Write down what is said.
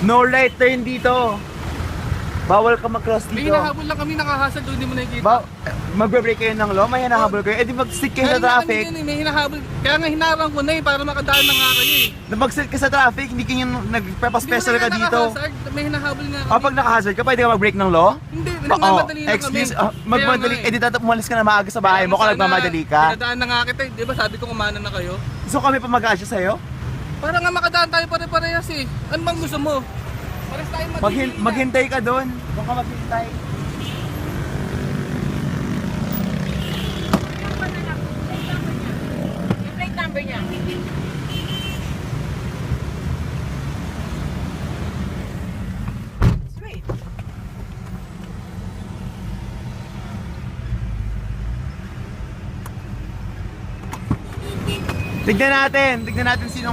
No right turn dito. Bawal ka mag-cross May dito. hinahabol lang kami nakahasad doon, hindi mo nakikita. Magbe-break kayo ng law, may hinahabol kayo. Eh di mag-sit kayo sa traffic. May hinahabol. Kaya nga hinarang ko na para makadaan na nga kayo eh. Na mag-sit ka sa traffic, hindi kayo nagpa-special ka dito. May hinahabol nga kami. Pag naka-hazard ka, pwede ka mag-break ng law? Hindi, nagmamadali lang kami. Excuse, magmadali. Eh di umalis ka na maaga sa bahay mo kung nagmamadali ka. Pinadaan na nga kita, di ba sabi ko kumanan na kayo? So kami pa mag-asya sa'yo? Para nga makadaan tayo pare-parehas eh. Ano bang gusto mo? Pares tayo madali. Maghintay ka doon. Doon ka maghintay. Yung plate number niya. Straight. Tignan natin sino